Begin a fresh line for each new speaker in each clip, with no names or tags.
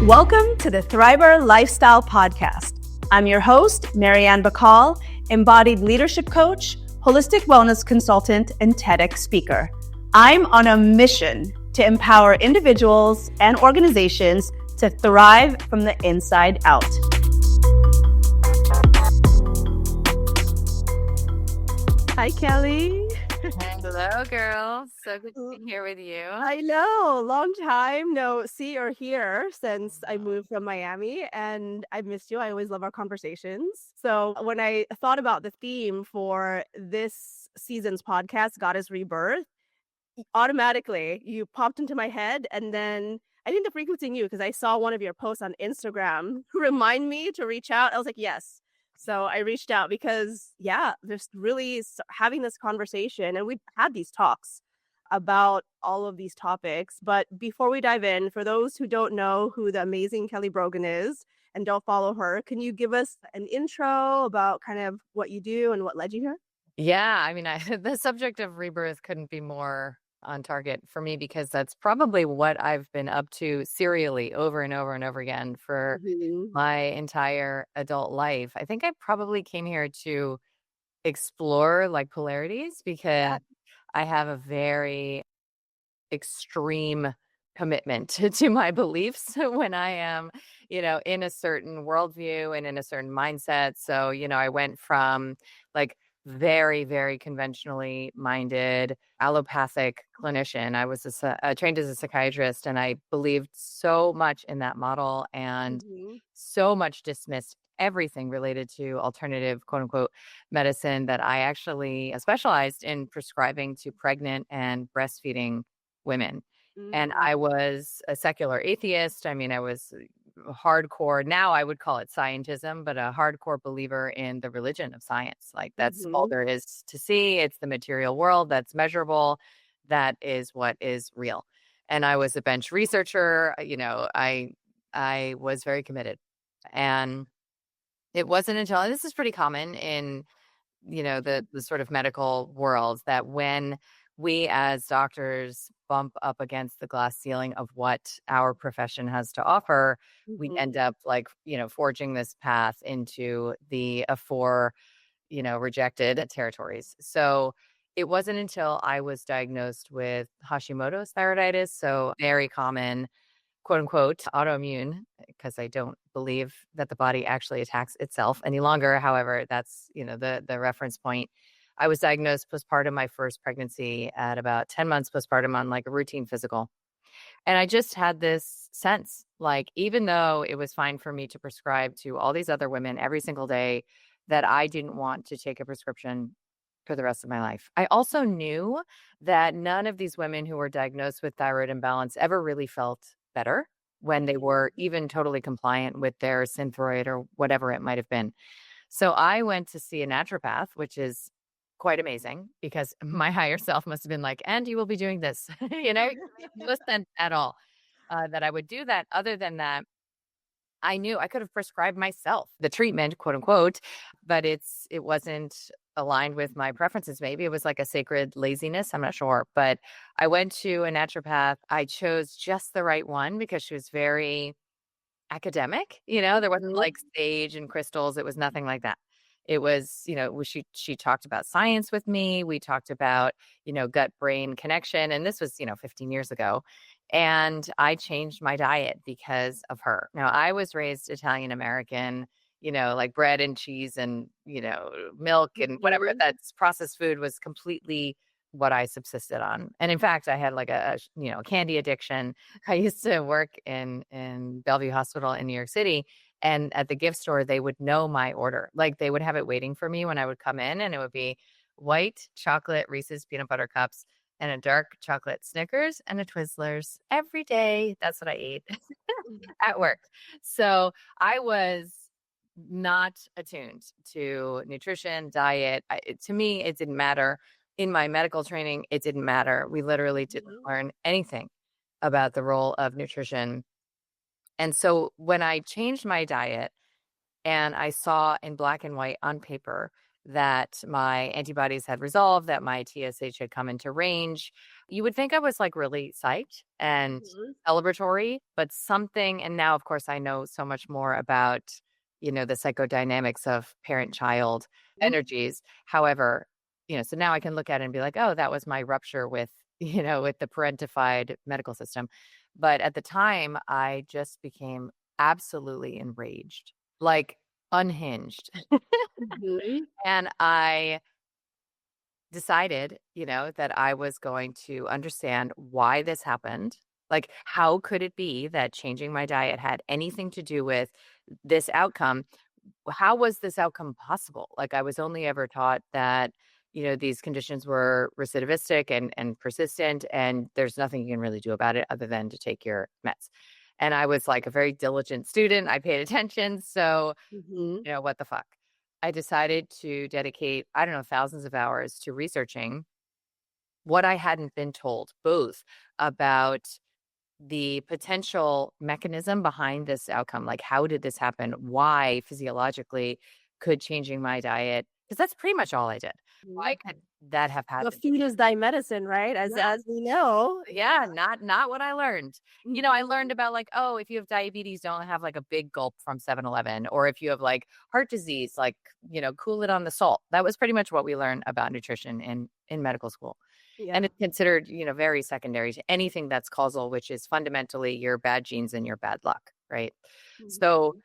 Welcome to the Thriver Lifestyle Podcast. I'm your host, Marian Bacol, embodied leadership coach, holistic wellness consultant, and TEDx speaker. I'm on a mission to empower individuals and organizations to thrive from the inside out. Hi, Kelly.
Hello, girl. So good to be here with you.
I know, long time no see or hear since I moved from Miami, and I missed you. I always love our conversations. So when I thought about the theme for this season's podcast, Goddess Rebirth, automatically you popped into my head, and then I think the frequency knew because I saw one of your posts on Instagram remind me to reach out. I was like, yes. So I reached out because, just really having this conversation, and we've had these talks about all of these topics. But before we dive in, for those who don't know who the amazing Kelly Brogan is and don't follow her, can you give us an intro about kind of what you do and what led you here?
Yeah, I mean, the subject of rebirth couldn't be more on target for me because that's probably what I've been up to serially over and over and over again for my entire adult life. I think I probably came here to explore like polarities because I have a very extreme commitment to my beliefs when I am, in a certain worldview and in a certain mindset. So, I went from like very, very conventionally minded allopathic clinician. I was trained as a psychiatrist, and I believed so much in that model and so much dismissed everything related to alternative, quote unquote, medicine that I actually specialized in prescribing to pregnant and breastfeeding women. And I was a secular atheist. I mean, I was hardcore. Now I would call it scientism, but a hardcore believer in the religion of science. Like that's all there is to see. It's the material world that's measurable. That is what is real. And I was a bench researcher. I was very committed. And it wasn't until, and this is pretty common in, the sort of medical world, that when we as doctors bump up against the glass ceiling of what our profession has to offer, we end up like, forging this path into the rejected territories. So it wasn't until I was diagnosed with Hashimoto's thyroiditis, so very common, quote unquote, autoimmune, because I don't believe that the body actually attacks itself any longer. However, that's, the reference point. I was diagnosed postpartum my first pregnancy at about 10 months postpartum on like a routine physical. And I just had this sense, like, even though it was fine for me to prescribe to all these other women every single day, that I didn't want to take a prescription for the rest of my life. I also knew that none of these women who were diagnosed with thyroid imbalance ever really felt better when they were even totally compliant with their Synthroid or whatever it might have been. So I went to see a naturopath, which is quite amazing because my higher self must have been like, and you will be doing this, listen at all, that I would do that. Other than that, I knew I could have prescribed myself the treatment, quote unquote, but it wasn't aligned with my preferences. Maybe it was like a sacred laziness. I'm not sure, but I went to a naturopath. I chose just the right one because she was very academic. There wasn't like sage and crystals. It was nothing like that. It was, she talked about science with me. We talked about, gut brain connection. And this was, 15 years ago. And I changed my diet because of her. Now, I was raised Italian American, like bread and cheese and, milk and whatever. That's processed food was completely what I subsisted on. And in fact, I had like a candy addiction. I used to work in Bellevue Hospital in New York City. And at the gift store, they would know my order. Like they would have it waiting for me when I would come in, and it would be white chocolate Reese's peanut butter cups and a dark chocolate Snickers and a Twizzlers every day. That's what I ate at work. So I was not attuned to nutrition, diet. To me, it didn't matter. In my medical training, it didn't matter. We literally didn't learn anything about the role of nutrition. And so when I changed my diet and I saw in black and white on paper that my antibodies had resolved, that my TSH had come into range, You would think I was like really psyched and
Mhm.
celebratory, but something, and now, of course, I know so much more about, the psychodynamics of parent child
Mhm.
energies. However, so now I can look at it and be like, oh, that was my rupture with, with the parentified medical system. But at the time, I just became absolutely enraged, like unhinged.
Mhm.
And I decided, that I was going to understand why this happened. Like, how could it be that changing my diet had anything to do with this outcome? How was this outcome possible? Like, I was only ever taught that, these conditions were recidivistic and persistent, and there's nothing you can really do about it other than to take your meds. And I was like a very diligent student. I paid attention. So
Mhm.
what the fuck? I decided to dedicate, I don't know, thousands of hours to researching what I hadn't been told, both about the potential mechanism behind this outcome. Like, how did this happen? Why physiologically could changing my diet, because that's pretty much all I did. Why
Mhm.
could that have
The
happened?
food is thy medicine, right? As we know.
Yeah, not what I learned. I
Mhm.
learned about like, oh, if you have diabetes, don't have like a big gulp from 7-Eleven, or if you have like heart disease, like, cool it on the salt. That was pretty much what we learned about nutrition in medical school. And
Yeah.
it's considered, very secondary to anything that's causal, which is fundamentally your bad genes and your bad luck, right? So
Mhm.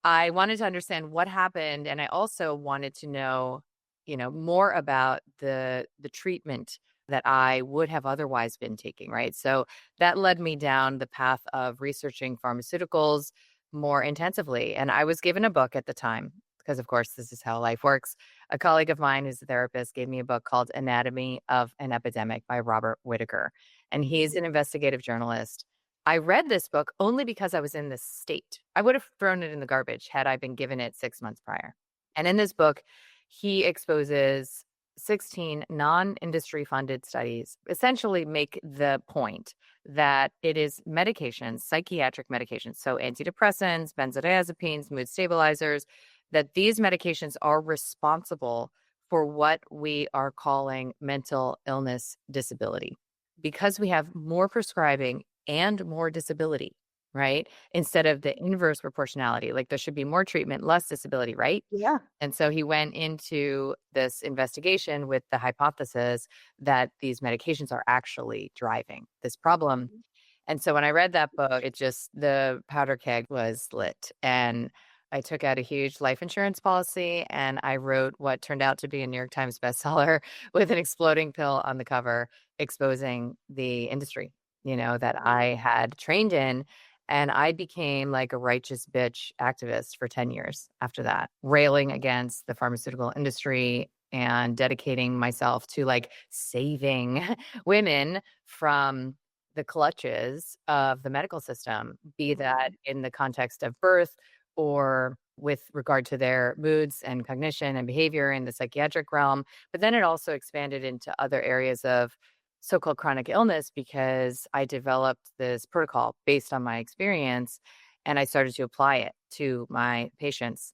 I wanted to understand what happened, and I also wanted to know, more about the treatment that I would have otherwise been taking, right? So that led me down the path of researching pharmaceuticals more intensively. And I was given a book at the time, because of course this is how life works. A colleague of mine who's a therapist gave me a book called Anatomy of an Epidemic by Robert Whitaker. And he's
Mhm.
an investigative journalist. I read this book only because I was in this state. I would have thrown it in the garbage had I been given it 6 months prior. And in this book, he exposes 16 non industry funded studies, essentially make the point that it is medications, psychiatric medications, so antidepressants, benzodiazepines, mood stabilizers, that these medications are responsible for what we are calling mental illness disability. Because we have more prescribing and more disability, right? Instead of the inverse proportionality, like there should be more treatment, less disability, right?
Yeah.
And so he went into this investigation with the hypothesis that these medications are actually driving this problem.
Mhm.
And so when I read that book, the powder keg was lit. And I took out a huge life insurance policy and I wrote what turned out to be a New York Times bestseller with an exploding pill on the cover, exposing the industry, that I
Mhm.
had trained in. And I became like a righteous bitch activist for 10 years after that, railing against the pharmaceutical industry and dedicating myself to like saving women from the clutches of the medical system, be that
Mhm.
in the context of birth or with regard to their moods and cognition and behavior in the psychiatric realm. But then it also expanded into other areas of so-called chronic illness because I developed this protocol based on my experience and I started to apply it to my patients.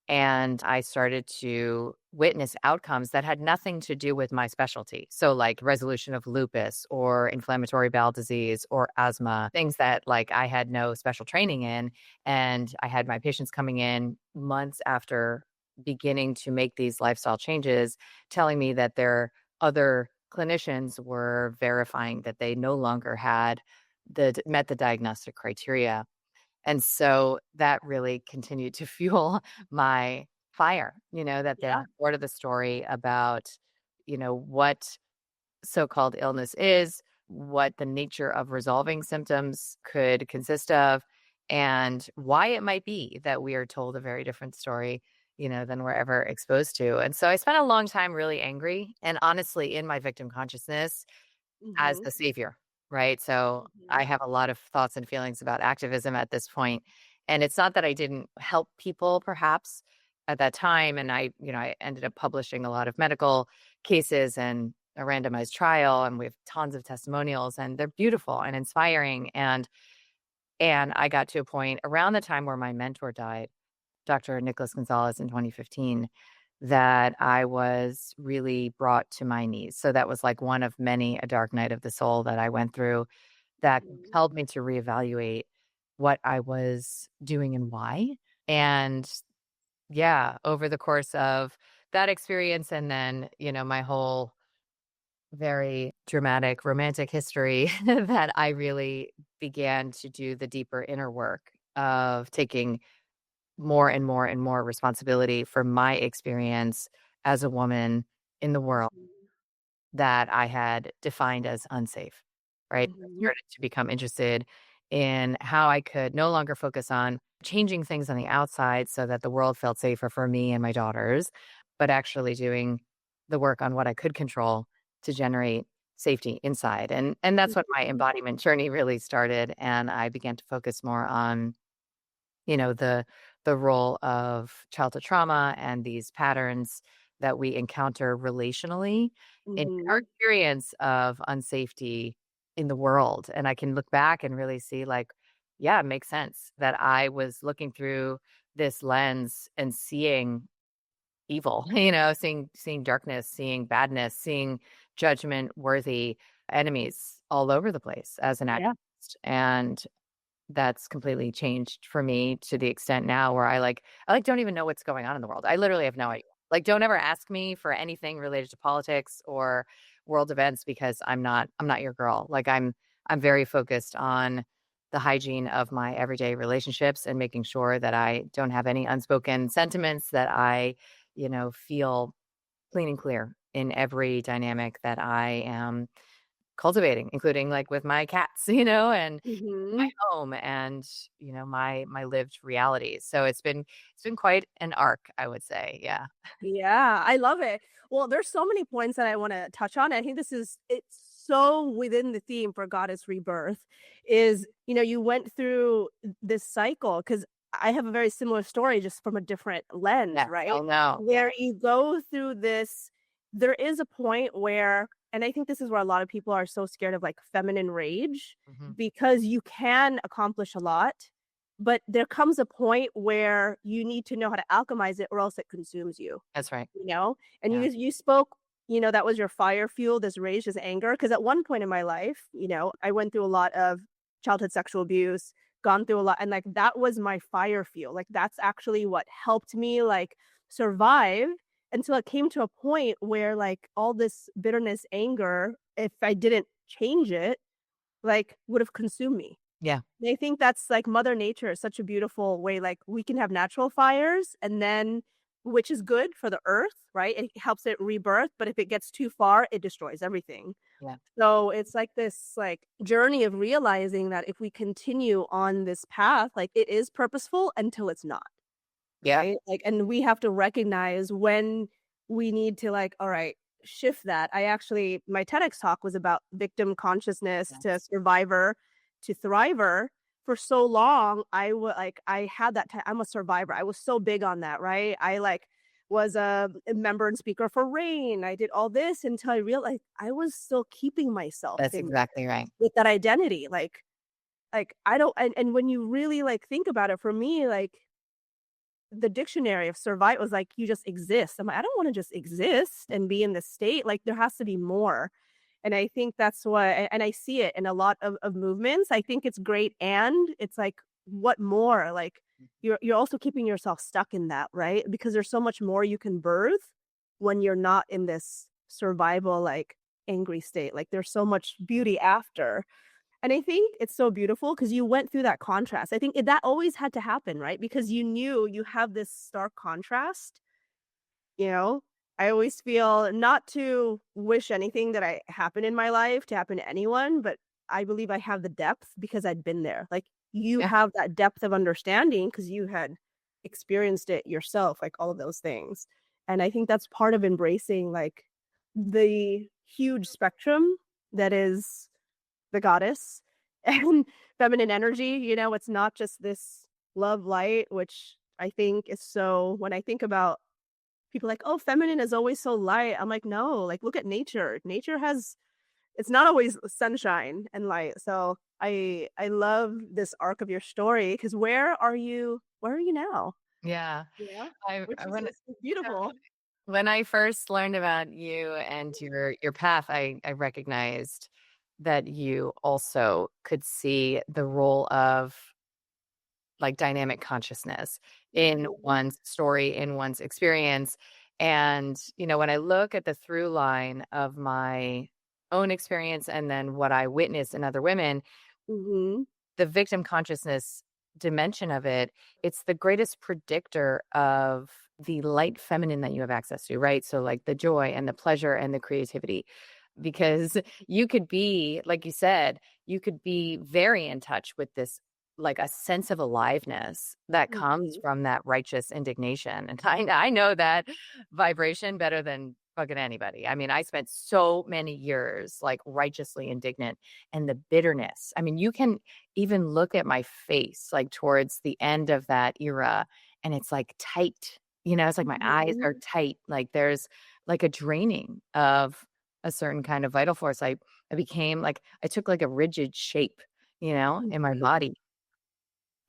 And I started to witness outcomes that had nothing to do with my specialty. So, like resolution of lupus or inflammatory bowel disease or asthma, things that like I had no special training in. And I had my patients coming in months after beginning to make these lifestyle changes, telling me that their other clinicians were verifying that they no longer had met the diagnostic criteria. And so that really continued to fuel my fire, that there's
Yeah.
more to the story about, what so-called illness is, what the nature of resolving symptoms could consist of, and why it might be that we are told a very different story, than we're ever exposed to. And so I spent a long time really angry and honestly in my victim consciousness as
Mhm.
the savior, right? So I
Mhm.
have a lot of thoughts and feelings about activism at this point. And it's not that I didn't help people perhaps at that time. And I ended up publishing a lot of medical cases and a randomized trial, and we have tons of testimonials, and they're beautiful and inspiring. And I got to a point around the time where my mentor died, Dr. Nicholas Gonzalez in 2015. that I was really brought to my knees. So that was like one of many a dark night of the soul that I went through that
Mhm.
compelled me to reevaluate what I was doing and why. And yeah, over the course of that experience and then, my whole very dramatic romantic history that I really began to do the deeper inner work of taking more and more and more responsibility for my experience as a woman in the world
Mhm.
that I had defined as unsafe, right? I
Mhm.
started to become interested in how I could no longer focus on changing things on the outside so that the world felt safer for me and my daughters, but actually doing the work on what I could control to generate safety inside. And that's when my
Mhm.
embodiment journey really started. And I began to focus more on the role of childhood trauma and these patterns that we encounter relationally in our
Mhm.
experience of unsafety in the world. And I can look back and really see like, yeah, it makes sense that I was looking through this lens and seeing evil, seeing darkness, seeing badness, seeing judgment worthy enemies all over the place as an
Yeah.
activist. And that's completely changed for me to the extent now where I don't even know what's going on in the world. I literally have no idea. Like, don't ever ask me for anything related to politics or world events because I'm not your girl. Like I'm very focused on the hygiene of my everyday relationships and making sure that I don't have any unspoken sentiments that I, feel clean and clear in every dynamic that I am cultivating, including like with my cats, and my
Mhm.
home and, my lived reality. So it's been quite an arc, I would say. Yeah.
Yeah, I love it. Well, there's so many points that I wanna touch on. I think it's so within the theme for Goddess Rebirth is, you went through this cycle because I have a very similar story just from a different lens,
Yes.
right?
Oh no. Yeah.
Where you go through this there is a point where and I think this is where a lot of people are so scared of, like, feminine rage
Mhm.
because you can accomplish a lot, but there comes a point where you need to know how to alchemize it or else it consumes you,
That's right.
you know? And
Yeah.
you spoke, that was your fire fuel, this rage, this anger. Because at one point in my life, I went through a lot of childhood sexual abuse, gone through a lot, and, like, that was my fire fuel, like, that's actually what helped me, like, survive until it came to a point where, like, all this bitterness, anger, if I didn't change it, like, would have consumed me.
Yeah.
They think that's like Mother Nature is such a beautiful way, like, we can have natural fires and then which is good for the earth, right? It helps it rebirth, but if it gets too far, it destroys everything.
Yeah.
So, it's like this, like, journey of realizing that if we continue on this path, like, it is purposeful until it's not.
Yeah.
Right? Like, and we have to recognize when we need to like, all right, shift that. I actually my TEDx talk was about victim consciousness to
Yes.
survivor to thriver. For so long, I had that I'm a survivor. I was so big on that, right? I like was a member and speaker for RAIN. I did all this until I realized I was still keeping myself
That's
in
exactly right.
with that identity. Like I don't and when you really like think about it for me, like the dictionary of survive was like, "You just exist." I'm like, "I don't wanna just exist and be in this state, like, there has to be more." And I think that's what and I see it in a lot of movements. I think it's great, and it's like, what more? Like, you're also keeping yourself stuck in that, right? Because there's so much more you can birth when you're not in this survival, like, angry state. Like, there's so much beauty after. And I think it's so beautiful because you went through that contrast. I think that always had to happen, right? Because you knew you have this stark contrast, you know? I always feel not to wish anything that I happen in my life to happen to anyone, but I believe I have the depth because I'd been there. Like, you
Yeah.
have that depth of understanding because you had experienced it yourself, like, all of those things. And I think that's part of embracing, like, the huge spectrum that is the goddess and feminine energy, it's not just this love light, which I think is so when I think about people like, "Oh, feminine is always so light." I'm like, "No, like look at nature. Nature has it's not always sunshine and light." So I love this arc of your story because where are you now?
Yeah.
Yeah.
I
Which
I
is
want
beautiful.
When I first learned about you and your path, I recognized that you also could see the role of like dynamic consciousness in
Mhm,
one's story, in one's experience. And, when I look at the through line of my own experience and then what I witness in other women,
mhm,
the victim consciousness dimension of it, it's the greatest predictor of the light feminine that you have access to, right? So, like the joy and the pleasure and the creativity, because you could be, like you said, you could be very in touch with this, like a sense of aliveness that comes
mhm,
from that righteous indignation. And I know that vibration better than fucking anybody. I mean, I spent so many years like righteously indignant, and the bitterness. I mean, you can even look at my face, like, towards the end of that era, and it's, like, tight, it's like my eyes are
mhm,
tight, like, there's, like, a draining of a certain kind of vital force. I became, like I took, like, a rigid shape, in my
mhm,
body,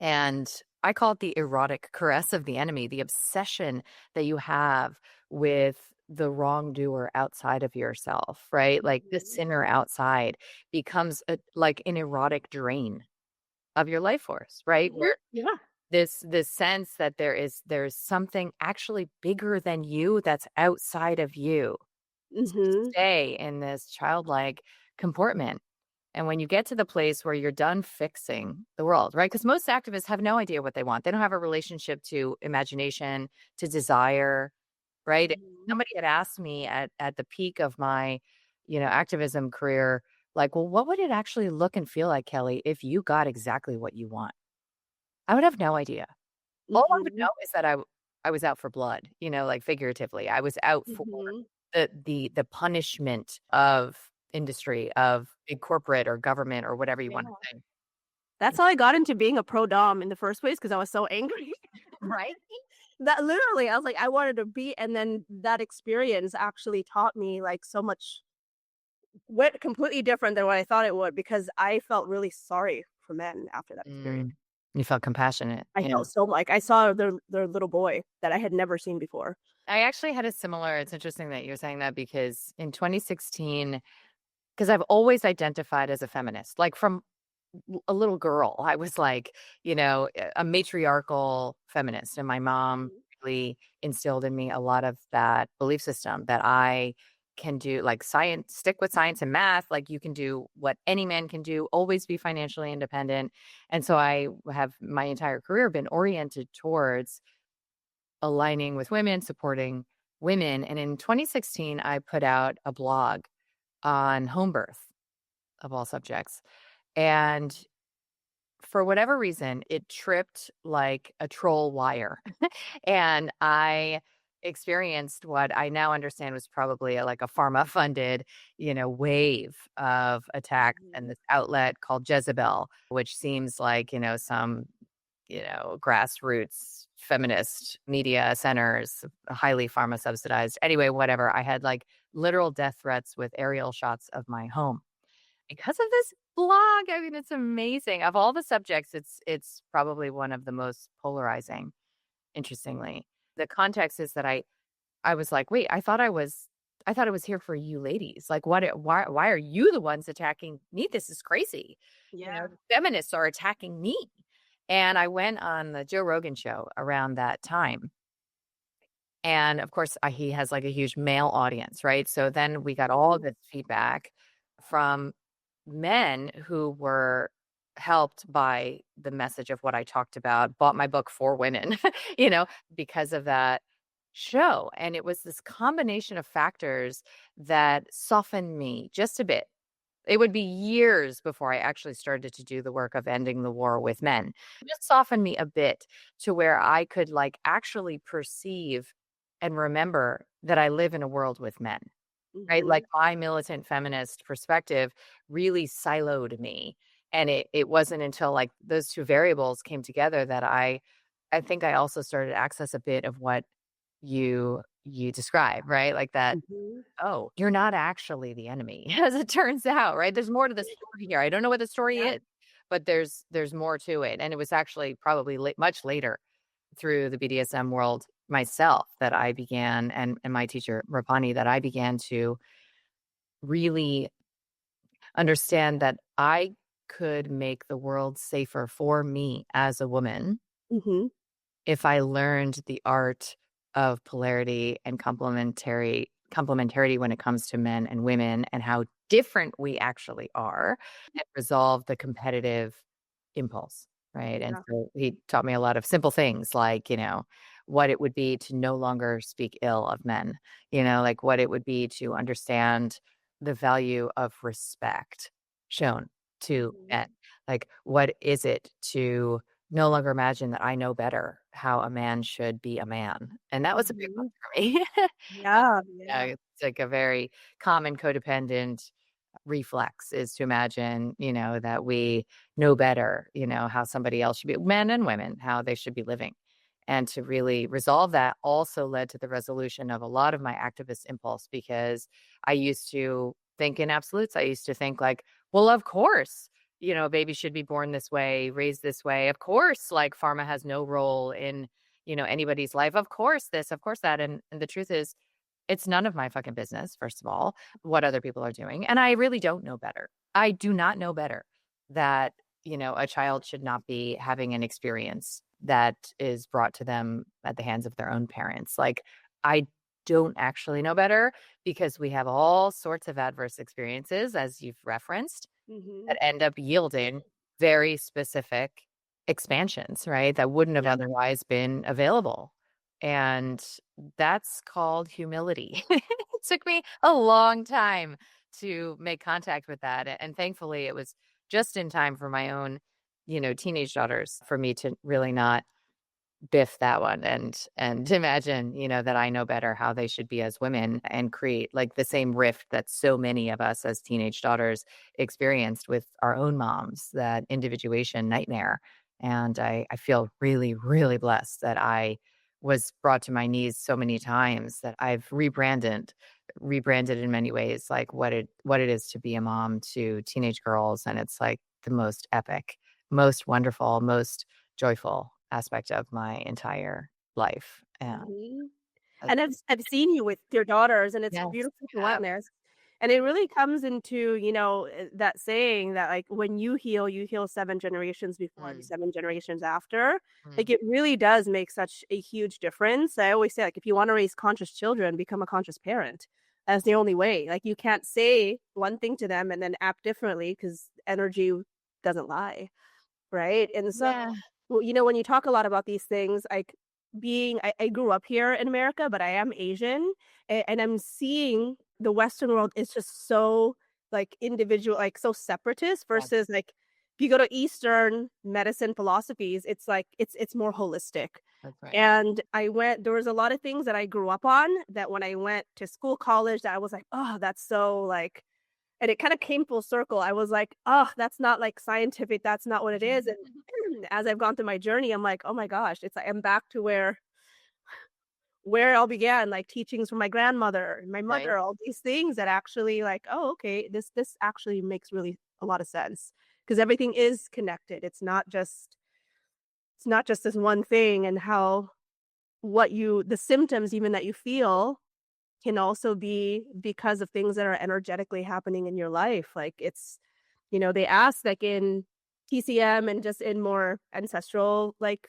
and I call it the erotic caress of the enemy, the obsession that you have with the wrongdoer outside of yourself, right? Like, the
mhm,
sinner outside becomes like an erotic drain of your life force, right?
mhm,
Where
yeah,
this sense that there's something actually bigger than you that's outside of you. So you
mhm,
stay in this childlike comportment. And when you get to the place where you're done fixing the world, right? Because most activists have no idea what they want. They don't have a relationship to imagination, to desire, right? If
mhm,
somebody had asked me at the peak of my, activism career, like, well, what would it actually look and feel like, Kelly, if you got exactly what you want? I would have no idea. All I would
mhm,
know is that I was out for blood, like figuratively. I was out for
mhm,
the punishment of industry, of big corporate or government or whatever you wanna
yeah.
say.
That's how I got into being a pro dom in the first place because I was so angry.
Right?
That literally, I was like, I wanted to be, and then that experience actually taught me, like, so much went completely different than what I thought it would because I felt really sorry for men after that experience.
Mm. You felt compassionate,
I
yeah.
felt so like I saw their little boy that I had never seen before.
I actually had a similar it's interesting that you're saying that because in 2016, because I've always identified as a feminist, like, from a little girl, I was like, a matriarchal feminist, and my mom
Mhm,
really instilled in me a lot of that belief system that I can do, like, science, stick with science and math, like, you can do what any man can do, always be financially independent, and so I have my entire career been oriented towards aligning with women, supporting women, and in 2016, I put out a blog on home birth, of all subjects, and for whatever reason, it tripped like a troll wire. And I experienced what I now understand was probably like a pharma funded, wave of attacks and
mhm,
this outlet called Jezebel, which seems like, some, grassroots feminist media centers, highly pharma subsidized. Anyway, whatever. I had like literal death threats with aerial shots of my home because of this blog. I mean, it's amazing. Of all the subjects, it's probably one of the most polarizing, interestingly. The context is that I was like, "Wait, I thought it was here for you ladies. Like, why are you the ones attacking me? This is crazy.
yeah,
Feminists are attacking me." And I went on the Joe Rogan show around that time. And of course, he has like a huge male audience, right? So then we got all
mhm,
this feedback from men who were helped by the message of what I talked about, bought my book for women, you know, because of that show. And it was this combination of factors that softened me just a bit. It would be years before I actually started to do the work of ending the war with men. Just softened me a bit to where I could like actually perceive and remember that I live in a world with men. Right? Like,
mhm,
my militant feminist perspective really siloed me, and it wasn't until, like, those 2 variables came together that I think I also started to access a bit of what you describe, right? Like that,
mhm,
"Oh, you're not actually the enemy," as it turns out, right? There's more to the story here. I don't know what the story
yeah,
is, but there's more to it, and it was actually probably much later through the BDSM world myself that I began, and my teacher, Rapani, that I began to really understand that I could make the world safer for me as a woman
Mhm.
if I learned the art of polarity and complementarity when it comes to men and women and how different we actually are, and resolve the competitive impulse, right? And
Yeah.
so he taught me a lot of simple things like, what it would be to no longer speak ill of men, like what it would be to understand the value of respect shown to men.
Mhm.
Like, what is it to no longer imagine that I know better how a man should be a man? And that was a big one
Mhm.
for me.
Yeah,
Yeah,
yeah.
it's like a very common codependent reflex is to imagine, that we know better, how somebody else should be, men and women, how they should be living. And to really resolve that also led to the resolution of a lot of my activist impulse because I used to think in absolutes. I used to think like, well, of course, a baby should be born this way, raised this way. Of course, like pharma has no role in, anybody's life. Of course, this, of course, that. And the truth is, it's none of my fucking business, first of all, what other people are doing, and I really don't know better. I do not know better that, a child should not be having an experience that is brought to them at the hands of their own parents. Like, I don't actually know better because we have all sorts of adverse experiences, as you've referenced, that
Mhm.
end up yielding very specific expansions, right? That wouldn't have
Yeah.
otherwise been available. And that's called humility. It took me a long time to make contact with that. And thankfully, it was just in time for my own, teenage daughters for me to really not biff that one and imagine, that I know better how they should be as women and create like the same rift that so many of us as teenage daughters experienced with our own moms, that individuation nightmare. And I feel really, really blessed that I was brought to my knees so many times that I've rebranded in many ways, like what it is to be a mom to teenage girls. And it's like the most epic, most wonderful, most joyful aspect of my entire life, and
Mhm.
that's
And I've seen you with your daughters, and it's
yes,
beautiful to
you have.
witness. And it really comes into, that saying that, like, when you heal 7 generations before and
Mm,
7 generations after. Like,
mm,
it really does make such a huge difference. I always say, like, if you wanna raise conscious children, become a conscious parent. That's the only way. Like, you can't say one thing to them and then act differently because energy doesn't lie. Right? And so,
yeah,
well, when you talk a lot about these things, like I grew up here in America, but I am Asian, and I'm seeing the Western world is just so like individual, like so separatist
yeah,
versus like if you go to Eastern medicine philosophies, it's like it's more holistic.
that's right.
And there was a lot of things that I grew up on that when I went to school, college, that I was like, oh, that's so like and it kinda came full circle. I was like, "Oh, that's not, like, scientific, that's not what it is," and as I've gone through my journey, I'm like, "Oh my gosh," it's like I'm back to where it all began, like, teachings from my grandmother, my
Right?
mother, all these things that actually like, "Oh, okay, this actually makes really a lot of sense because everything is connected. It's not just this one thing and how the symptoms even that you feel can also be because of things that are energetically happening in your life. Like they ask like in TCM and just in more ancestral like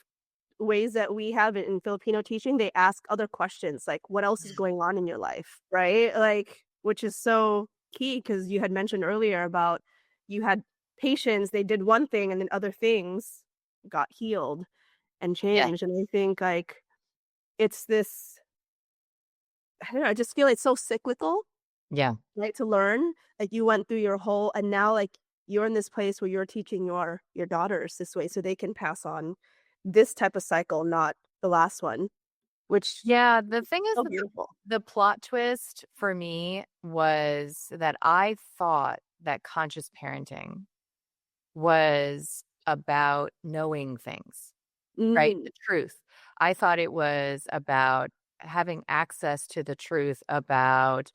ways that we have it in Filipino teaching, they ask other questions like what else is
Mm,
going on in your life, right? Like which is so key because you had mentioned earlier about you had patients, they did one thing and then other things got healed and
yeah,
changed. And I think like it's this I don't know, I just feel it's so cyclical.
yeah.
Right, to learn, like, you went through your whole and now, like, you're in this place where you're teaching your daughters this way so they can pass on this type of cycle, not the last one, which
Yeah, the thing is
so
that
beautiful.
the plot twist for me was that I thought that conscious parenting was about knowing things, right?
Mm.
The truth. I thought it was about having access to the truth about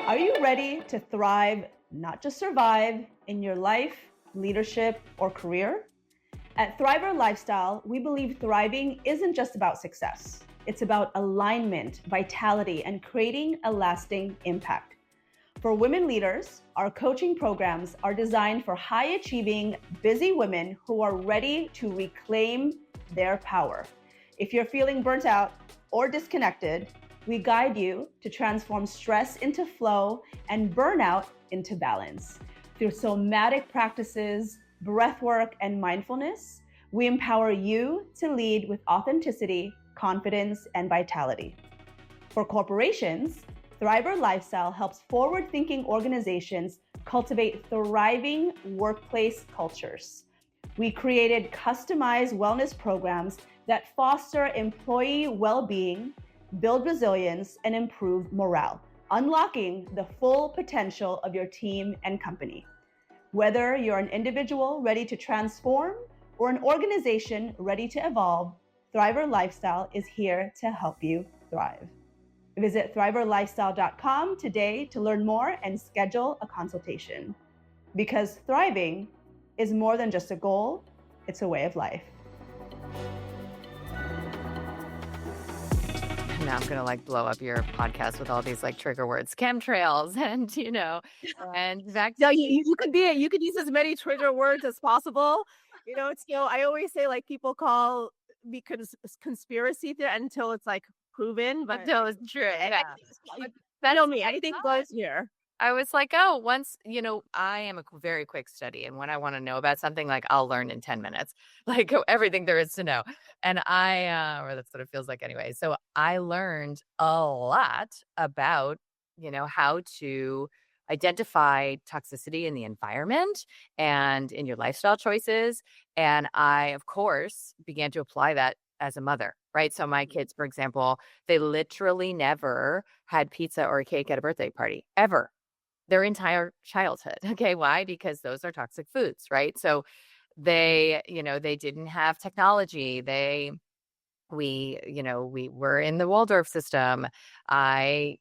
Are you ready to thrive, not just survive, in your life, leadership, or career?
At Thriver Lifestyle, we believe thriving isn't just about success. It's about alignment, vitality, and creating a lasting impact. For women leaders, our coaching programs are designed for high-achieving, busy women who are ready to reclaim their power. If you're feeling burnt out or disconnected, we guide you to transform stress into flow and burnout into balance. Through somatic practices, breath work, and mindfulness, we empower you to lead with authenticity, confidence, and vitality. For corporations, Thriver Lifestyle helps forward-thinking organizations cultivate thriving workplace cultures. We created customized wellness programs that foster employee well-being, build resilience, and improve morale, unlocking the full potential of your team and company. Whether you're an individual ready to transform or an organization ready to evolve, Thriver Lifestyle is here to help you thrive. Visit thriverlifestyle.com today to learn more and schedule a consultation. Because thriving is more than just a goal, it's a way of life.
Now I'm gonna like blow up your podcast with all these like trigger words, chemtrails, and and vaccines.
No, you could use as many trigger words as possible. I always say like people call me conspiracy theory until it's like proven, but
Until it's true. Yeah.
me, anything goes here.
I was like, oh, once, I am a very quick study. And when I want to know about something, like I'll learn in 10 minutes, like everything there is to know. And or that's what it feels like anyway. So I learned a lot about, how to identify toxicity in the environment and in your lifestyle choices. And I, of course, began to apply that as a mother, right? So my kids, for example, they literally never had pizza or cake at a birthday party, ever. Their entire childhood. Okay. Why? Because those are toxic foods, right? So they didn't have technology. We were in the Waldorf system. The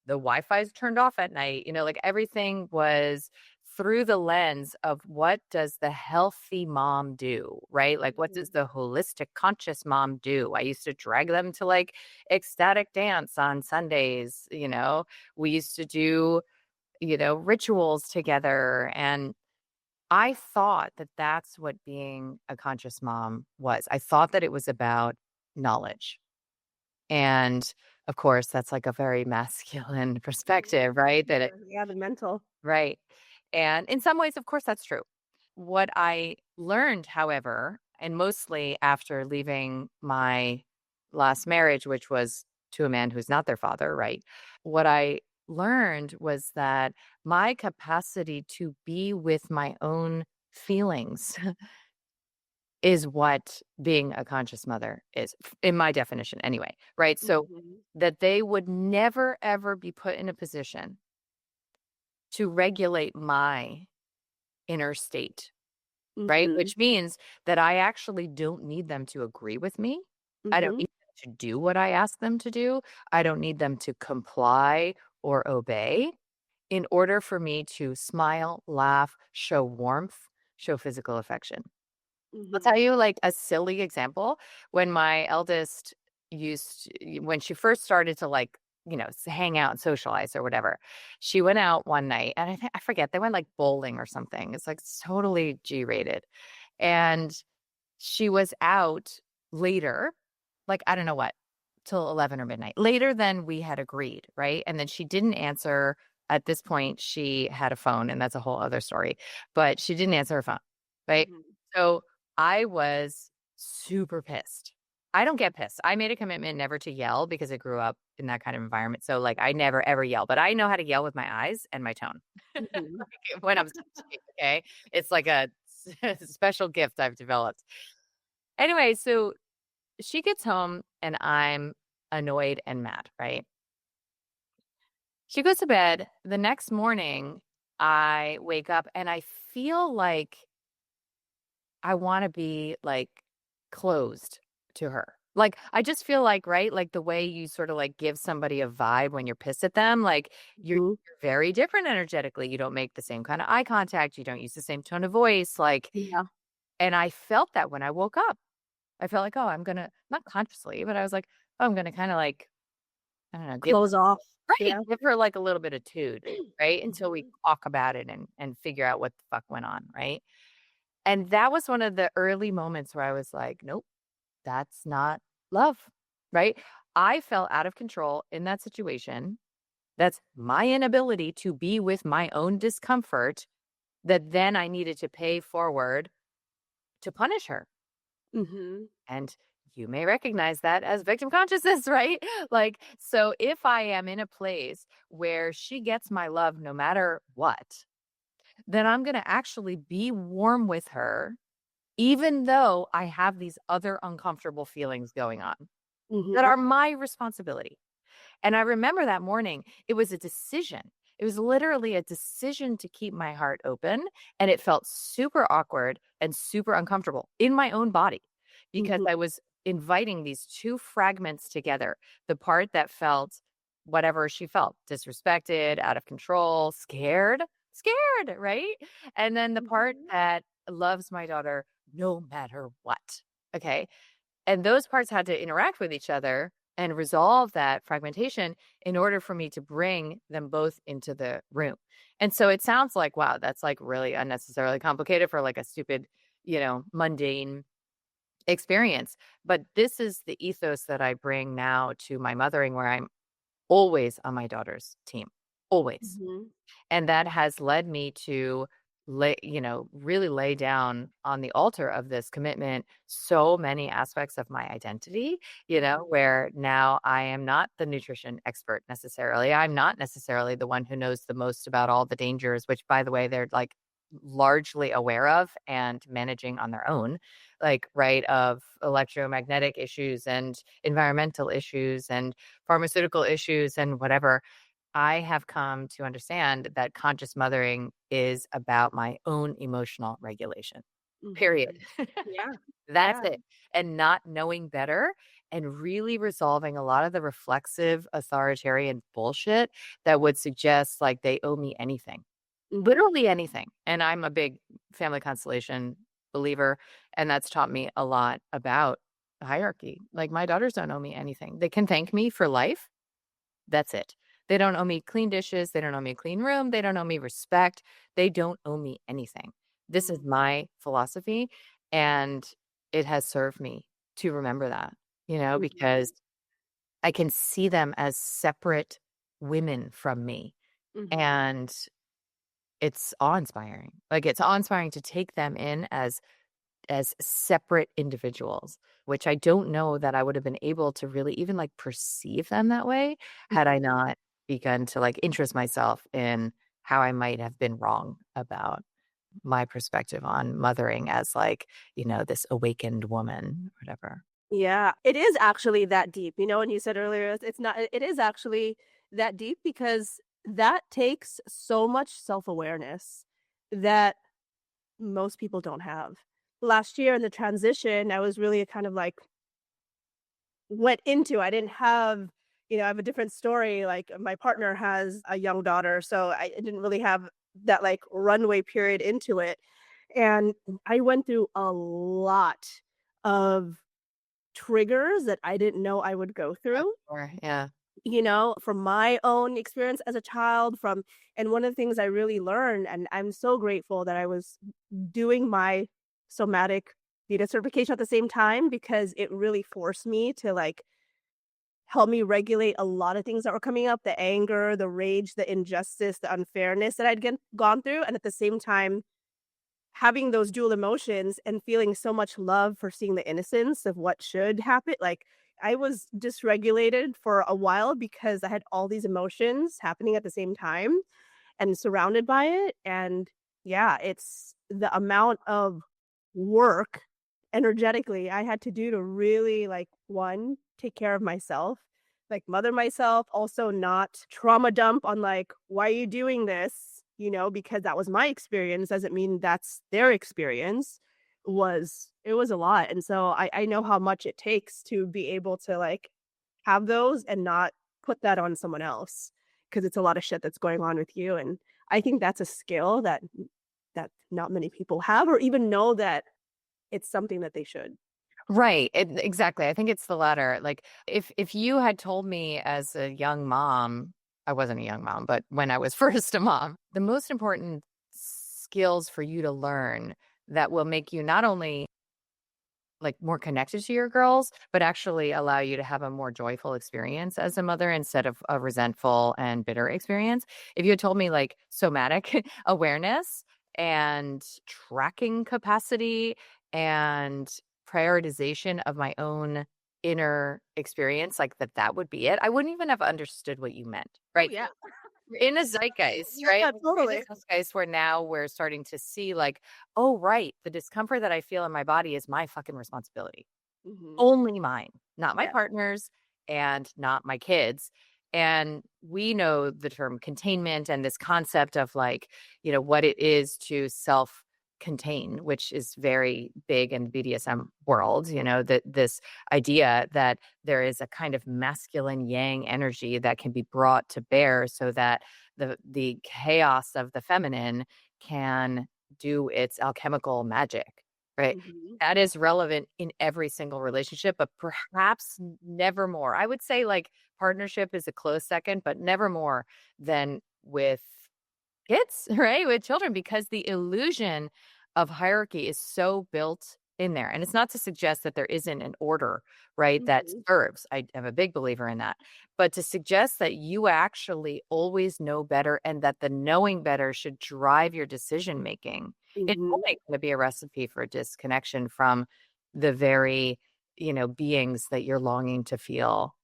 Wi-Fi is turned off at night, like everything was through the lens of what does the healthy mom do, right? Like what does the holistic conscious mom do? I used to drag them to like ecstatic dance on Sundays. We used to do rituals together. And I thought that that's what being a conscious mom was. I thought that it was about knowledge. And of course, that's like a very masculine perspective, right?
The mental.
Right. And in some ways, of course, that's true. What I learned, however, and mostly after leaving my last marriage, which was to a man who's not their father, right? What I learned was that my capacity to be with my own feelings is what being a conscious mother is, in my definition anyway, right? So that they would never, ever be put in a position to regulate my inner state, right? Which means that I actually don't need them to agree with me. I don't need them to do what I ask them to do. I don't need them to comply or obey in order for me to smile, laugh, show warmth, show physical affection. I'll tell you like a silly example. When my eldest when she first started to like, hang out and socialize or whatever, she went out one night and I forget, they went like bowling or something. It's like totally G-rated. And she was out later, like, I don't know what, till 11 or midnight, later than we had agreed, right? And then she didn't answer. At this point, she had a phone, and that's a whole other story, but she didn't answer her phone, right? So I was super pissed. I don't get pissed. I made a commitment never to yell because I grew up in that kind of environment. So like I never, ever yell, but I know how to yell with my eyes and my tone like, when I'm okay. It's like a special gift I've developed. Anyway, so she gets home and I'm annoyed and mad, right? She goes to bed. The next morning, I wake up and I feel like I want to be like closed to her. Like, I just feel like, right? Like the way you sort of like give somebody a vibe when you're pissed at them, like you're very different energetically. You don't make the same kind of eye contact. You don't use the same tone of voice. Like, And I felt that when I woke up. I felt like, oh, I'm gonna not consciously, but I was like, oh, I'm gonna kind of like, I don't know, give
Close off.
right,
Yeah.
give her like a little bit of tude, right? Until we
Mhm.
talk about it and figure out what the fuck went on, right? And that was one of the early moments where I was like, nope, that's not love, right? I felt out of control in that situation. That's my inability to be with my own discomfort that then I needed to pay forward to punish her.
Mhm.
And you may recognize that as victim consciousness, right? Like, so if I am in a place where she gets my love no matter what, then I'm going to actually be warm with her, even though I have these other uncomfortable feelings going on that
Mhm.
are my responsibility. And I remember that morning, it was a decision. It was literally a decision to keep my heart open. And it felt super awkward and super uncomfortable in my own body because
Mhm.
I was inviting these two fragments together. The part that felt whatever she felt, disrespected, out of control, scared, right? And then the part
Mhm.
that loves my daughter no matter what. Okay. And those parts had to interact with each other and resolve that fragmentation in order for me to bring them both into the room. And so it sounds like, wow, that's like really unnecessarily complicated for like a stupid, mundane experience. But this is the ethos that I bring now to my mothering, where I'm always on my daughter's team, always.
Mhm.
And that has led me to really lay down on the altar of this commitment so many aspects of my identity,
Mhm.
where now I am not the nutrition expert necessarily. I'm not necessarily the one who knows the most about all the dangers, which by the way, they're like largely aware of and managing on their own, like, right, of electromagnetic issues and environmental issues and pharmaceutical issues and whatever. I have come to understand that conscious mothering is about my own emotional regulation, period.
Mhm. Yeah.
That's
Yeah.
it. And not knowing better and really resolving a lot of the reflexive authoritarian bullshit that would suggest like they owe me anything,
Mhm.
literally anything. And I'm a big family constellation believer. And that's taught me a lot about hierarchy. Like my daughters don't owe me anything. They can thank me for life. That's it. They don't owe me clean dishes. They don't owe me a clean room. They don't owe me respect. They don't owe me anything. This is
Mhm.
my philosophy. And it has served me to remember that, because
Mhm.
I can see them as separate women from me.
Mhm.
And it's awe-inspiring. Like it's awe-inspiring to take them in as separate individuals, which I don't know that I would have been able to really even like perceive them that way had I
Mhm.
not begun to like interest myself in how I might have been wrong about my perspective on mothering as like, this awakened woman, whatever.
Yeah, it is actually that deep. When you said earlier, it's not, it is actually that deep because that takes so much self-awareness that most people don't have. Last year in the transition, I was really kind of like went into I didn't have I have a different story, like, my partner has a young daughter, so I didn't really have that, like, runway period into it, and I went through a lot of triggers that I didn't know I would go through,
Or yeah.
from my own experience as a child, and one of the things I really learned, and I'm so grateful that I was doing my somatic theta certification at the same time because it really forced me to, like, help me regulate a lot of things that were coming up, the anger, the rage, the injustice, the unfairness that gone through, and at the same time, having those dual emotions and feeling so much love for seeing the innocence of what should happen. Like, I was dysregulated for a while because I had all these emotions happening at the same time and surrounded by it, and yeah, it's the amount of work energetically I had to do to really, like, 1, take care of myself, like, mother myself, also not trauma dump on, like, "Why are you doing this?" Because that was my experience, doesn't mean that's their experience, it was a lot, and so I know how much it takes to be able to, like, have those and not put that on someone else, because it's a lot of shit that's going on with you, and I think that's a skill that not many people have or even know that it's something that they should.
Right. Exactly. I think it's the latter. Like if you had told me as a young mom, I wasn't a young mom, but when I was first a mom, the most important skills for you to learn that will make you not only like more connected to your girls, but actually allow you to have a more joyful experience as a mother instead of a resentful and bitter experience. If you had told me like somatic awareness and tracking capacity and prioritization of my own inner experience, like that would be it, I wouldn't even have understood what you meant,
Oh
right?
yeah.
In a zeitgeist, right?
Yeah,
We're in a
totally.
zeitgeist where now we're starting to see like, oh, right, the discomfort that I feel in my body is my fucking responsibility.
Hmm.
Only mine, not my
Yeah.
partner's and not my kids. And we know the term containment and this concept of like, what it is to self contain, which is very big in the BDSM world, that this idea that there is a kind of masculine yang energy that can be brought to bear so that the chaos of the feminine can do its alchemical magic, right?
Hmm.
That is relevant in every single relationship, but perhaps never more. I would say like partnership is a close second, but never more than with kids, right? With children, because the illusion of hierarchy is so built in there. And it's not to suggest that there isn't an order, right? That
Hmm.
serves. I am a big believer in that. But to suggest that you actually always know better and that the knowing better should drive your decision making, it's
Hmm.
only going to be a recipe for disconnection from the very, beings that you're longing to feel,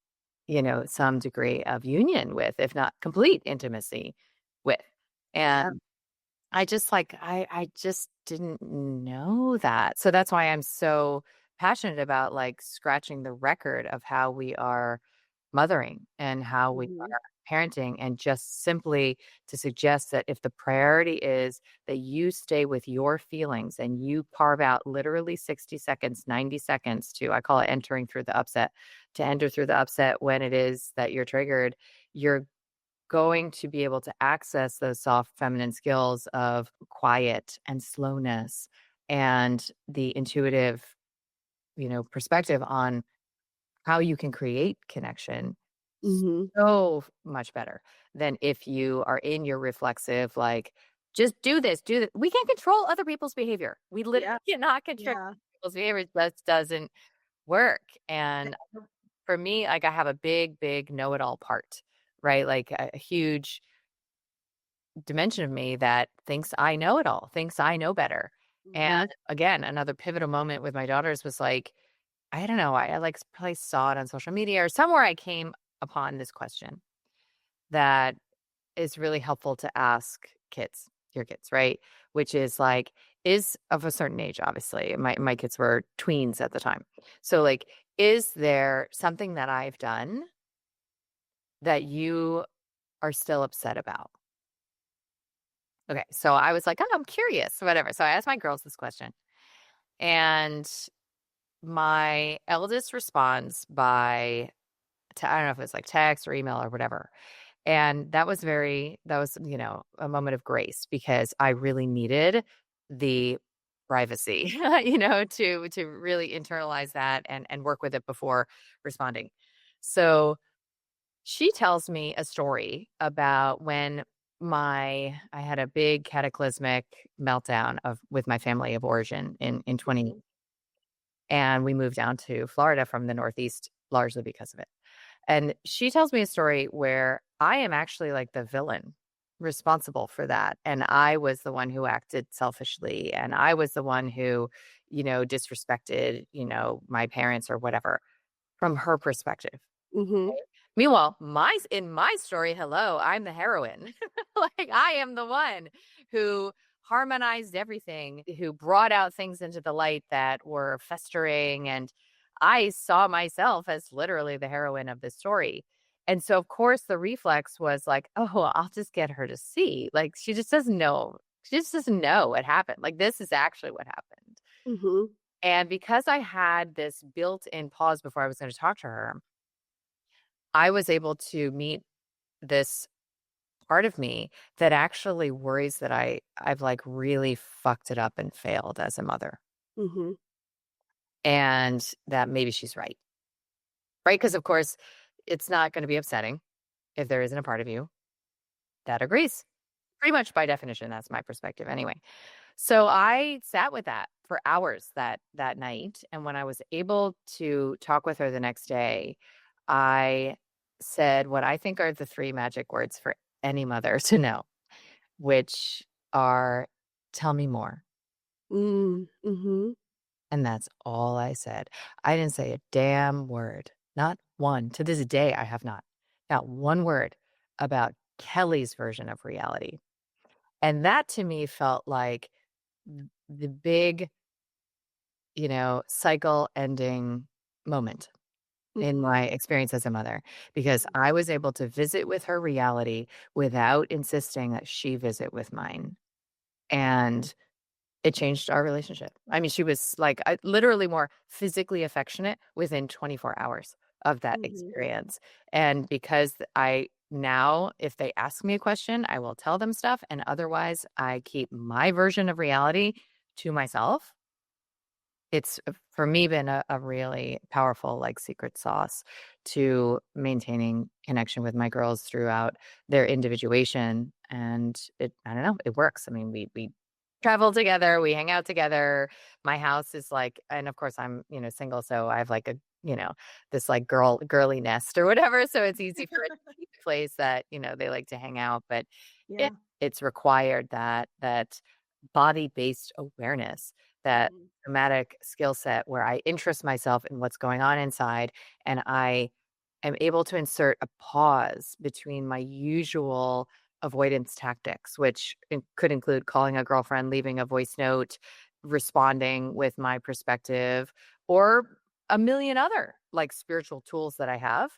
some degree of union with, if not complete intimacy with.
Yeah.
And I just like I just didn't know that. So that's why I'm so passionate about like scratching the record of how we are mothering and how we
Hmm.
are parenting, and just simply to suggest that if the priority is that you stay with your feelings and you carve out literally 60 seconds, 90 seconds to, I call it entering through the upset, to enter through the upset when it is that you're triggered, you're going to be able to access those soft feminine skills of quiet and slowness and the intuitive, perspective on how you can create connection
Hmm.
so much better than if you are in your reflexive, like, just do this, do that. We can't control other people's behavior. We literally
Yeah.
cannot control
Yeah.
people's behavior. It just doesn't work. And for me, like I have a big, big know-it-all part, right? Like a huge dimension of me that thinks I know it all, thinks I know better.
Hmm.
And again, another pivotal moment with my daughters was like, I don't know, I like probably saw it on social media or somewhere I came upon this question that is really helpful to ask kids, your kids, right? Which is like, is of a certain age, obviously. My kids were tweens at the time. So like, is there something that I've done that you are still upset about? Okay, so I was like, oh, I'm curious, whatever. So I asked my girls this question, and my eldest responds by, I don't know if it's like text or email or whatever. And that was, a moment of grace because I really needed the privacy, to really internalize that and work with it before responding. So she tells me a story about when I had a big cataclysmic meltdown with my family of origin in 20,
Hmm.
and we moved down to Florida from the Northeast largely because of it. And she tells me a story where I am actually like the villain responsible for that. And I was the one who acted selfishly, and I was the one who, disrespected, my parents or whatever from her perspective.
Hmm.
Meanwhile, in my story, hello, I'm the heroine. Like I am the one who harmonized everything, who brought out things into the light that were festering, and I saw myself as literally the heroine of this story. And so of course the reflex was like, oh, I'll just get her to see. Like she just doesn't know. She just doesn't know what happened. Like this is actually what happened.
Hmm.
And because I had this built-in pause before I was going to talk to her, I was able to meet this part of me that actually worries that I've like really fucked it up and failed as a mother.
Hmm.
and that maybe she's right. Right? Because, of course, it's not going to be upsetting if there isn't a part of you that agrees. Pretty much by definition, that's my perspective anyway. So I sat with that for hours that night. And when I was able to talk with her the next day, I said what I think are the three magic words for any mother to know, which are tell me more.
Mhm.
And that's all I said. I didn't say a damn word. Not one. To this day, I have not. Not one word about Kelly's version of reality. And that to me felt like the big, cycle ending moment in
Mhm.
my experience as a mother, because I was able to visit with her reality without insisting that she visit with mine. And it changed our relationship. I mean, she was like literally more physically affectionate within 24 hours of that
Mhm.
experience. And because I now, if they ask me a question, I will tell them stuff. And otherwise, I keep my version of reality to myself. It's for me been a really powerful like secret sauce to maintaining connection with my girls throughout their individuation. And I don't know, it works. I mean, we travel together, we hang out together. My house is like, and of course I'm, single. So I have like this like girly nest or whatever. So it's easy for it to be a place that, they like to hang out. But
Yeah.
it's required that body-based awareness, that
Mhm.
somatic skill set where I interest myself in what's going on inside, and I am able to insert a pause between my usual avoidance tactics, which could include calling a girlfriend, leaving a voice note, responding with my perspective, or a million other like spiritual tools that I have.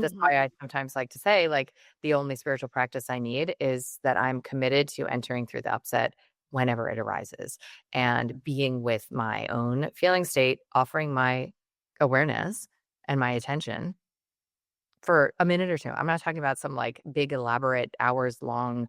That's why
Mhm.
I sometimes like to say, like, the only spiritual practice I need is that I'm committed to entering through the upset whenever it arises and being with my own feeling state, offering my awareness and my attention for a minute or two. I'm not talking about some like big, elaborate, hours long,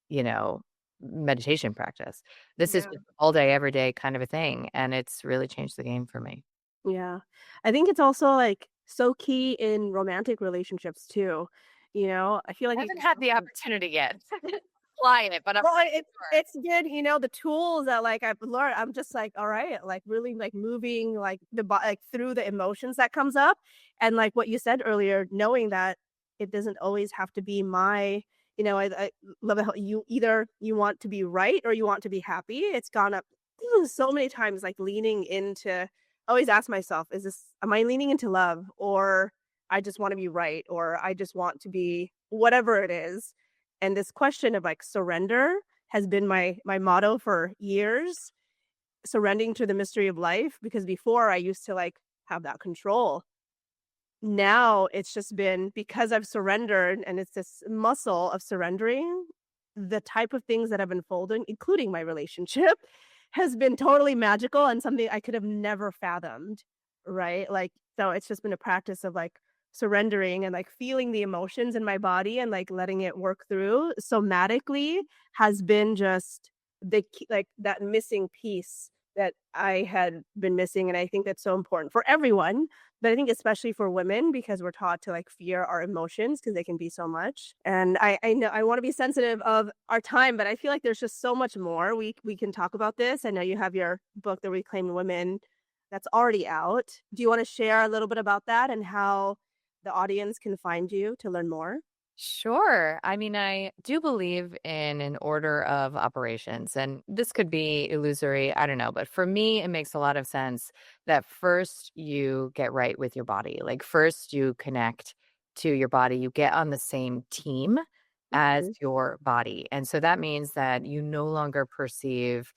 you know, meditation practice. This is
Yeah.
just all day, every day kind of a thing. And it's really changed the game for me.
Yeah. I think it's also, like, so key in romantic relationships too, I feel
I
like
haven't had the opportunity yet to apply it, but I'm
well,
sure.
it's good, the tools that, like, I've learned, I'm just like, "Alright," like, really, like, moving, like, like, through the emotions that comes up, and, like, what you said earlier, knowing that it doesn't always have to be my I love how you want to be right or you want to be happy. It's gone up so many times, like, leaning into I always ask myself, am I leaning into love, or I just wanna be right, or I just want to be whatever it is? And this question of, like, surrender has been my motto for years, surrendering to the mystery of life, because before I used to, like, have that control. Now it's just been because I've surrendered, and it's this muscle of surrendering, the type of things that have unfolded, including my relationship, has been totally magical and something I could have never fathomed, right? Like, so it's just been a practice of, like, surrendering and, like, feeling the emotions in my body and, like, letting it work through somatically has been just the key, like, that missing piece that I had been missing, and I think that's so important for everyone, but I think especially for women because we're taught to, like, fear our emotions because they can be so much. And I know I wanna be sensitive of our time, but I feel like there's just so much more we can talk about this. I know you have your book, The Reclaimed Women, that's already out. Do you wanna share a little bit about that and how the audience can find you to learn more?
Sure. I mean, I do believe in an order of operations, and this could be illusory. I don't know. But for me, it makes a lot of sense that first you get right with your body. Like, first you connect to your body, you get on the same team as
Mhm,
your body. And so that means that you no longer perceive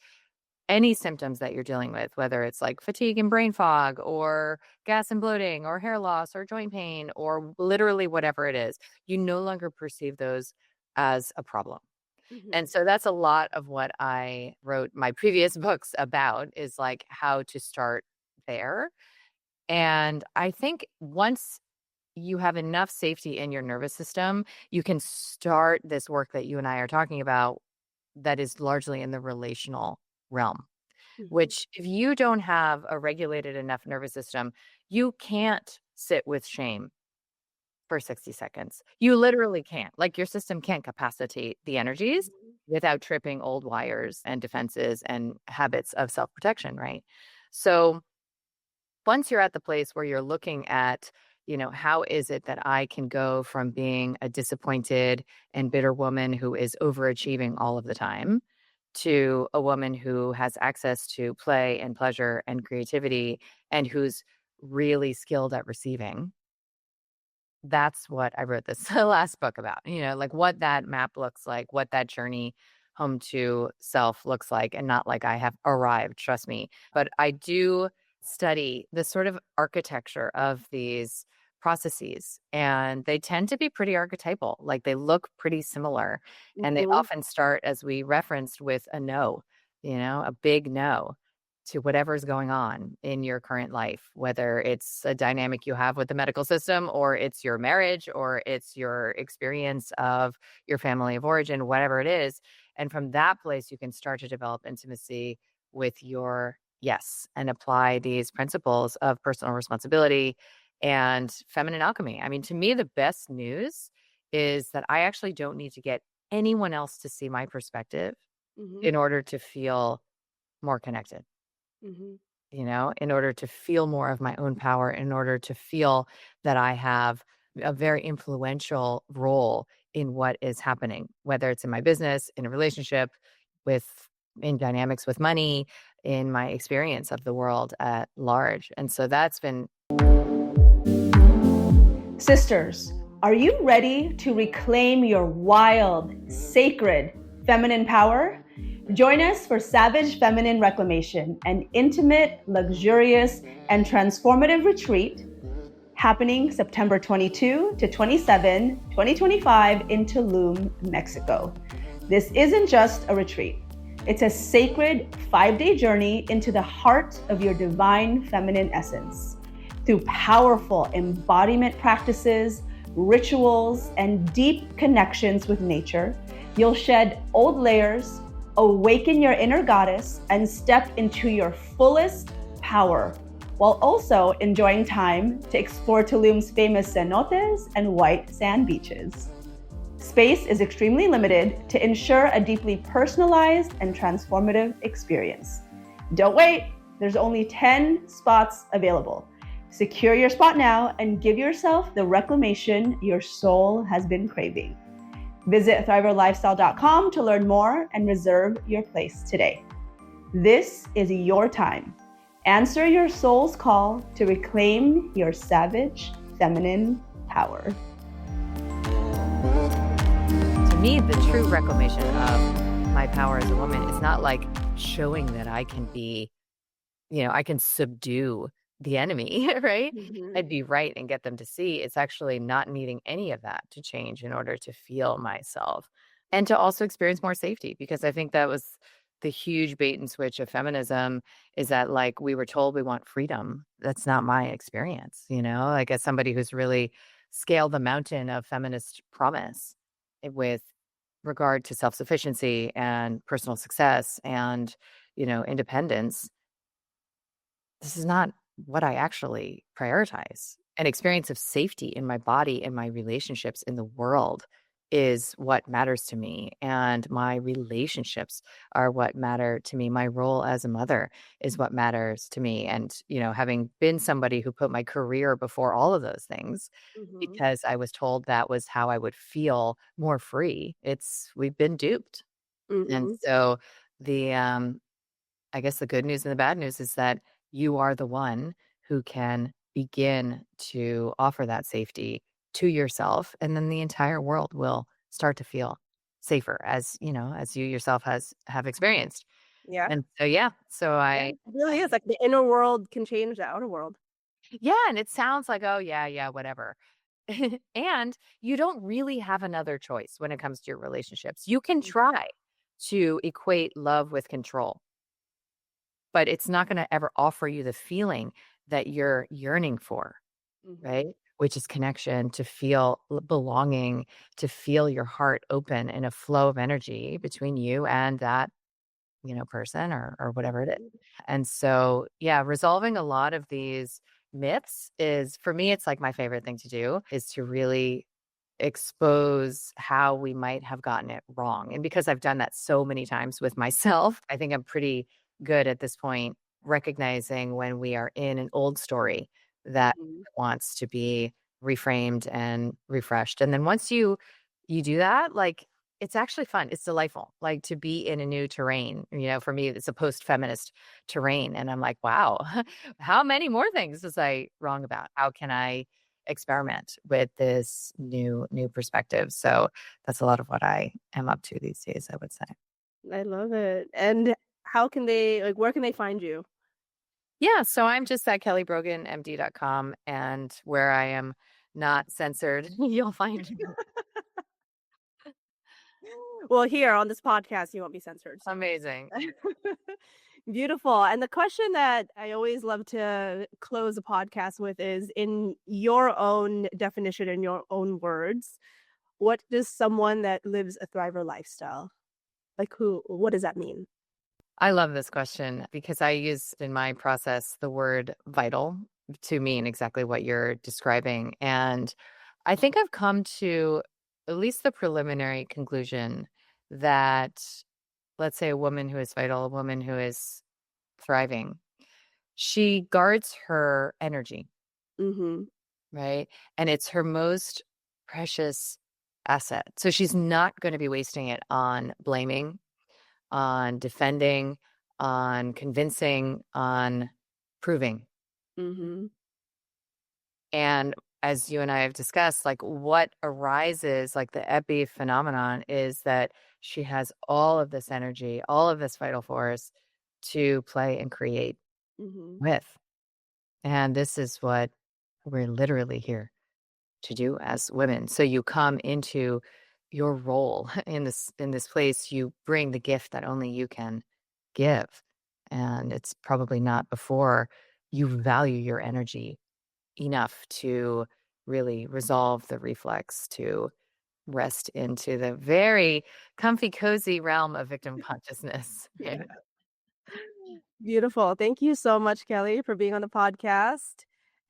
any symptoms that you're dealing with, whether it's like fatigue and brain fog, or gas and bloating, or hair loss, or joint pain, or literally whatever it is, you no longer perceive those as a problem. And
mhm,
so that's a lot of what I wrote my previous books about, is like how to start there. And I think once you have enough safety in your nervous system, you can start this work that you and I are talking about that is largely in the relational realm.
Mhm.
which if you don't have a regulated enough nervous system, you can't sit with shame for 60 seconds. You literally can't. Like your system can't capacitate the energies
Mhm.
without tripping old wires and defenses and habits of self-protection, right? So once you're at the place where you're looking at, how is it that I can go from being a disappointed and bitter woman who is overachieving all of the time to a woman who has access to play and pleasure and creativity and who's really skilled at receiving. That's what I wrote this last book about, like what that map looks like, what that journey home to self looks like, and not like I have arrived, trust me. But I do study the sort of architecture of these processes, and they tend to be pretty archetypal. Like they look pretty similar, and they
Mhm.
often start, as we referenced, with a no, a big no to whatever's going on in your current life, whether it's a dynamic you have with the medical system, or it's your marriage, or it's your experience of your family of origin, whatever it is. And from that place, you can start to develop intimacy with your yes and apply these principles of personal responsibility and feminine alchemy. I mean, to me, the best news is that I actually don't need to get anyone else to see my perspective
Mhm.
in order to feel more connected,
Mhm.
in order to feel more of my own power, in order to feel that I have a very influential role in what is happening, whether it's in my business, in a relationship, with in dynamics with money, in my experience of the world at large. And so that's been
Sisters, are you ready to reclaim your wild, sacred feminine power? Join us for Savage Feminine Reclamation, an intimate, luxurious, and transformative retreat happening September 22 to 27, 2025 in Tulum, Mexico. This isn't just a retreat. It's a sacred 5-day journey into the heart of your divine feminine essence. Through powerful embodiment practices, rituals, and deep connections with nature, you'll shed old layers, awaken your inner goddess, and step into your fullest power, while also enjoying time to explore Tulum's famous cenotes and white sand beaches. Space is extremely limited to ensure a deeply personalized and transformative experience. Don't wait, there's only 10 spots available. Secure your spot now and give yourself the reclamation your soul has been craving. Visit thriverlifestyle.com to learn more and reserve your place today. This is your time. Answer your soul's call to reclaim your savage feminine power.
To me, the true reclamation of my power as a woman is not like showing that I can be, I can subdue the enemy, right?
Mhm.
I'd be right and get them to see. It's actually not needing any of that to change in order to feel myself and to also experience more safety, because I think that was the huge bait and switch of feminism, is that like we were told we want freedom. That's not my experience, like as somebody who's really scaled the mountain of feminist promise with regard to self-sufficiency and personal success and, independence. This is not what I actually prioritize. An experience of safety in my body, in my relationships, in the world is what matters to me. And my relationships are what matter to me. My role as a mother is what matters to me. And, having been somebody who put my career before all of those things
Mhm.
because I was told that was how I would feel more free, we've been duped. And
Mhm.
so the I guess the good news and the bad news is that you are the one who can begin to offer that safety to yourself, and then the entire world will start to feel safer, as you yourself have experienced.
Yeah.
And so yeah, so
Yeah.
I
It really is like the inner world can change the outer world.
yeah, and it sounds like, oh yeah, yeah, whatever. And you don't really have another choice when it comes to your relationships. You can
Mhm.
try to equate love with control, but it's not gonna ever offer you the feeling that you're yearning for, right?
Mhm.
Which is connection, to feel belonging, to feel your heart open in a flow of energy between you and that person or whatever it is. And so, yeah, resolving a lot of these myths is, for me, it's like my favorite thing to do is to really expose how we might have gotten it wrong. And because I've done that so many times with myself, I think I'm pretty good at this point recognizing when we are in an old story that wants to be reframed and refreshed. And then once you do that, like, it's actually fun. It's delightful, like, to be in a new terrain. For me, it's a post-feminist terrain. And I'm like, wow, how many more things was I wrong about? How can I experiment with this new perspective? So that's a lot of what I am up to these days, I would say.
I love it. And how can they, where can they find you?
Yeah, so I'm just at kellybroganmd.com, and where I am not censored, you'll find me.
Well, here on this podcast, you won't be censored. So.
Amazing.
Beautiful. And the question that I always love to close a podcast with is, in your own definition, in your own words, what does someone that lives a thriver lifestyle, what does that mean?
I love this question because I use in my process the word vital to mean exactly what you're describing. And I think I've come to at least the preliminary conclusion that, let's say, a woman who is vital, a woman who is thriving, she guards her energy, right? And it's her most precious asset. So she's not going to be wasting it on blaming, on defending, on convincing, on proving. And as you and I have discussed, like, what arises, like the epi phenomenon, is that she has all of this energy, all of this vital force to play and create with. And this is what we're literally here to do as women. So you come into your role in this place, you bring the gift that only you can give. And it's probably not before you value your energy enough to really resolve the reflex to rest into the very comfy, cozy realm of victim consciousness. Yeah.
Beautiful. Thank you so much, Kelly, for being on the podcast.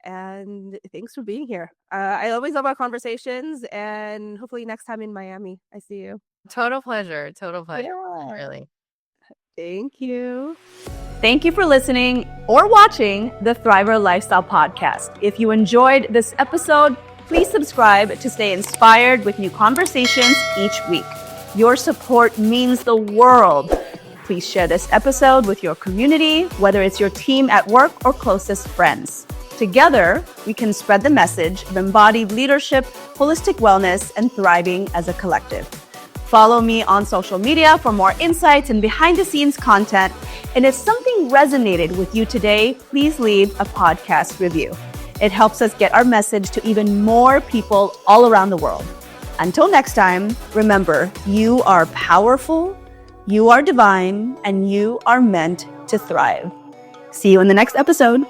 And thanks for being here. I always love our conversations, and hopefully next time in Miami, I see you.
Total pleasure. Yeah. Really.
Thank you.
Thank you for listening or watching the Thriver Lifestyle Podcast. If you enjoyed this episode, please subscribe to stay inspired with new conversations each week. Your support means the world. Please share this episode with your community, whether it's your team at work or closest friends. Together, we can spread the message of embodied leadership, holistic wellness, and thriving as a collective. Follow me on social media for more insights and behind-the-scenes content. And if something resonated with you today, please leave a podcast review. It helps us get our message to even more people all around the world. Until next time, remember, you are powerful, you are divine, and you are meant to thrive. See you in the next episode.